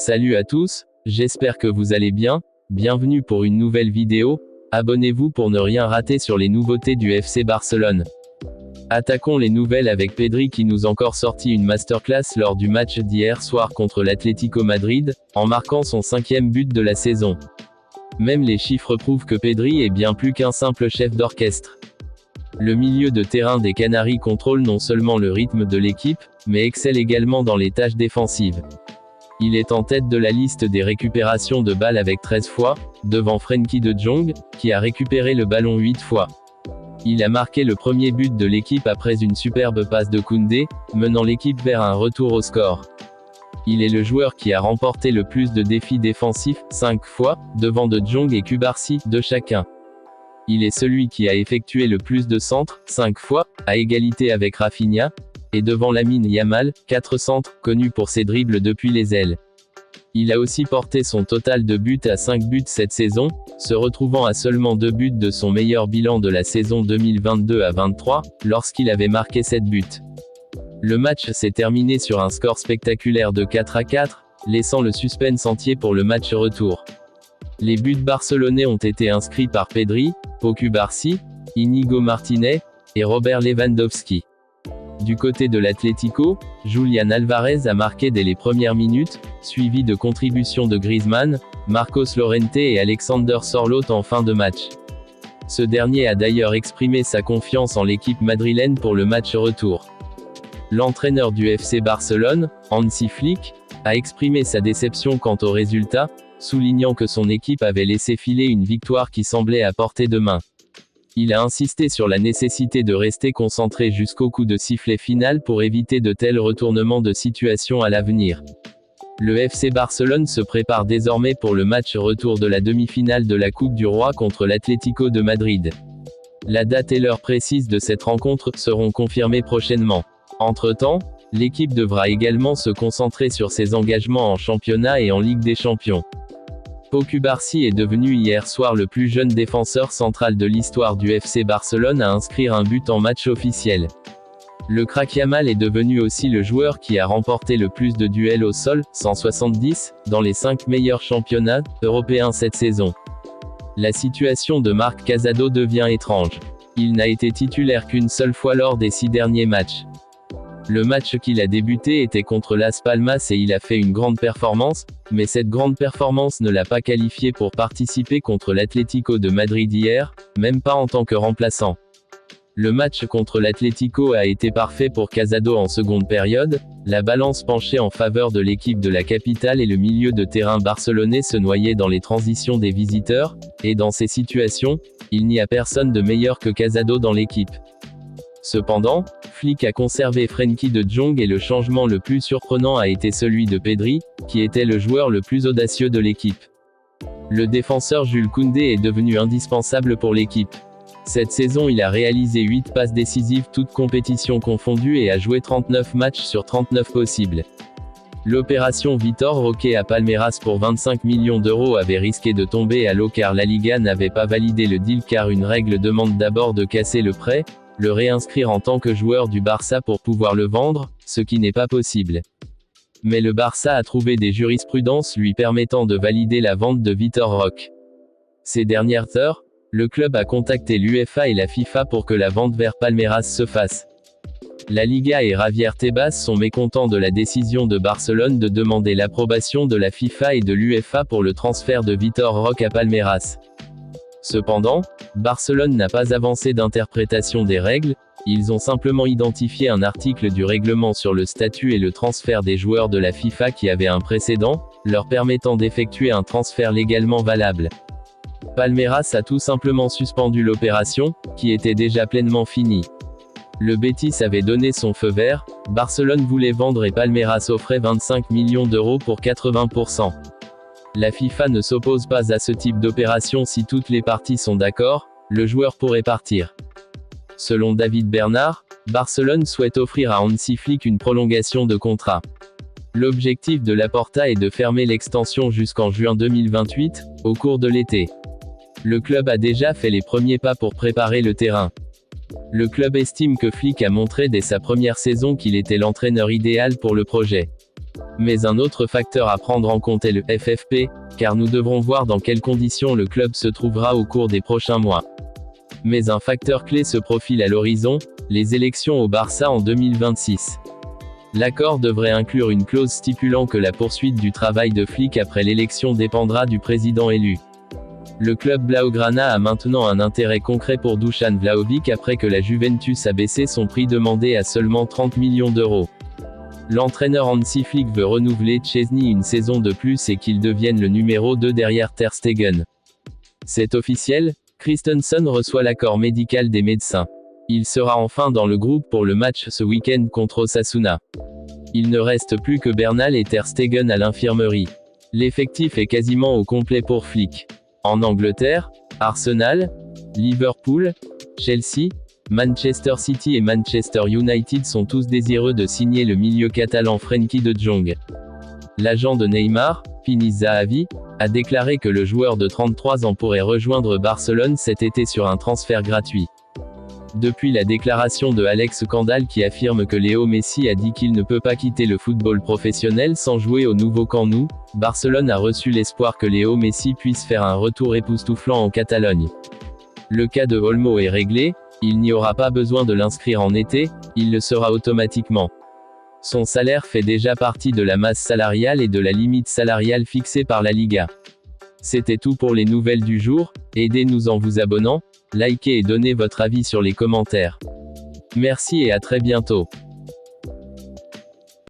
Salut à tous, j'espère que vous allez bien, bienvenue pour une nouvelle vidéo, abonnez-vous pour ne rien rater sur les nouveautés du FC Barcelone. Attaquons les nouvelles avec Pedri qui nous a encore sorti une masterclass lors du match d'hier soir contre l'Atlético Madrid, en marquant son 5e but de la saison. Même les chiffres prouvent que Pedri est bien plus qu'un simple chef d'orchestre. Le milieu de terrain des Canaries contrôle non seulement le rythme de l'équipe, mais excelle également dans les tâches défensives. Il est en tête de la liste des récupérations de balles avec 13 fois, devant Frenkie de Jong, qui a récupéré le ballon 8 fois. Il a marqué le premier but de l'équipe après une superbe passe de Koundé, menant l'équipe vers un retour au score. Il est le joueur qui a remporté le plus de défis défensifs, 5 fois, devant de Jong et Cubarsí, 2 chacun. Il est celui qui a effectué le plus de centres, 5 fois, à égalité avec Rafinha, et devant Lamine Yamal, 4 centres, connu pour ses dribbles depuis les ailes. Il a aussi porté son total de buts à 5 buts cette saison, se retrouvant à seulement 2 buts de son meilleur bilan de la saison 2022 à 23, lorsqu'il avait marqué 7 buts. Le match s'est terminé sur un score spectaculaire de 4-4, laissant le suspense entier pour le match retour. Les buts barcelonais ont été inscrits par Pedri, Pau Cubarsí, Íñigo Martínez, et Robert Lewandowski. Du côté de l'Atlético, Julián Álvarez a marqué dès les premières minutes, suivi de contributions de Griezmann, Marcos Llorente et Alexander Sørloth en fin de match. Ce dernier a d'ailleurs exprimé sa confiance en l'équipe madrilène pour le match retour. L'entraîneur du FC Barcelone, Hansi Flick, a exprimé sa déception quant au résultat, soulignant que son équipe avait laissé filer une victoire qui semblait à portée de main. Il a insisté sur la nécessité de rester concentré jusqu'au coup de sifflet final pour éviter de tels retournements de situation à l'avenir. Le FC Barcelone se prépare désormais pour le match retour de la demi-finale de la Coupe du Roi contre l'Atlético de Madrid. La date et l'heure précise de cette rencontre seront confirmées prochainement. Entre-temps, l'équipe devra également se concentrer sur ses engagements en championnat et en Ligue des Champions. Pau Cubarsí est devenu hier soir le plus jeune défenseur central de l'histoire du FC Barcelone à inscrire un but en match officiel. Le crack Yamal est devenu aussi le joueur qui a remporté le plus de duels au sol, 170, dans les 5 meilleurs championnats européens cette saison. La situation de Marc Casado devient étrange. Il n'a été titulaire qu'une seule fois lors des 6 derniers matchs. Le match qu'il a débuté était contre Las Palmas et il a fait une grande performance, mais cette grande performance ne l'a pas qualifié pour participer contre l'Atlético de Madrid hier, même pas en tant que remplaçant. Le match contre l'Atlético a été parfait pour Casado en seconde période, la balance penchait en faveur de l'équipe de la capitale et le milieu de terrain barcelonais se noyait dans les transitions des visiteurs, et dans ces situations, il n'y a personne de meilleur que Casado dans l'équipe. Cependant, Flick a conservé Frenkie de Jong et le changement le plus surprenant a été celui de Pedri, qui était le joueur le plus audacieux de l'équipe. Le défenseur Jules Koundé est devenu indispensable pour l'équipe. Cette saison il a réalisé 8 passes décisives toutes compétitions confondues et a joué 39 matchs sur 39 possibles. L'opération Vitor Roque à Palmeiras pour 25 millions d'euros avait risqué de tomber à l'eau car la Liga n'avait pas validé le deal car une règle demande d'abord de casser le prêt, le réinscrire en tant que joueur du Barça pour pouvoir le vendre, ce qui n'est pas possible. Mais le Barça a trouvé des jurisprudences lui permettant de valider la vente de Vitor Roque. Ces dernières heures, le club a contacté l'UEFA et la FIFA pour que la vente vers Palmeiras se fasse. La Liga et Javier Tebas sont mécontents de la décision de Barcelone de demander l'approbation de la FIFA et de l'UEFA pour le transfert de Vitor Roque à Palmeiras. Cependant, Barcelone n'a pas avancé d'interprétation des règles, ils ont simplement identifié un article du règlement sur le statut et le transfert des joueurs de la FIFA qui avait un précédent, leur permettant d'effectuer un transfert légalement valable. Palmeiras a tout simplement suspendu l'opération, qui était déjà pleinement finie. Le Betis avait donné son feu vert, Barcelone voulait vendre et Palmeiras offrait 25 millions d'euros pour 80%. La FIFA ne s'oppose pas à ce type d'opération si toutes les parties sont d'accord, le joueur pourrait partir. Selon David Bernard, Barcelone souhaite offrir à Hansi Flick une prolongation de contrat. L'objectif de Laporta est de fermer l'extension jusqu'en juin 2028, au cours de l'été. Le club a déjà fait les premiers pas pour préparer le terrain. Le club estime que Flick a montré dès sa première saison qu'il était l'entraîneur idéal pour le projet. Mais un autre facteur à prendre en compte est le FFP, car nous devrons voir dans quelles conditions le club se trouvera au cours des prochains mois. Mais un facteur clé se profile à l'horizon, les élections au Barça en 2026. L'accord devrait inclure une clause stipulant que la poursuite du travail de Flick après l'élection dépendra du président élu. Le club blaugrana a maintenant un intérêt concret pour Dusan Vlahovic après que la Juventus a baissé son prix demandé à seulement 30 millions d'euros. L'entraîneur Hansi Flick veut renouveler Szczęsny une saison de plus et qu'il devienne le numéro 2 derrière Ter Stegen. C'est officiel, Christensen reçoit l'accord médical des médecins. Il sera enfin dans le groupe pour le match ce week-end contre Osasuna. Il ne reste plus que Bernal et Ter Stegen à l'infirmerie. L'effectif est quasiment au complet pour Flick. En Angleterre, Arsenal, Liverpool, Chelsea, Manchester City et Manchester United sont tous désireux de signer le milieu catalan Frenkie de Jong. L'agent de Neymar, Finis Zahavi, a déclaré que le joueur de 33 ans pourrait rejoindre Barcelone cet été sur un transfert gratuit. Depuis la déclaration de Alex Kandal qui affirme que Léo Messi a dit qu'il ne peut pas quitter le football professionnel sans jouer au nouveau Camp Nou, Barcelone a reçu l'espoir que Léo Messi puisse faire un retour époustouflant en Catalogne. Le cas de Olmo est réglé, il n'y aura pas besoin de l'inscrire en été, il le sera automatiquement. Son salaire fait déjà partie de la masse salariale et de la limite salariale fixée par la Liga. C'était tout pour les nouvelles du jour, aidez-nous en vous abonnant, likez et donnez votre avis sur les commentaires. Merci et à très bientôt.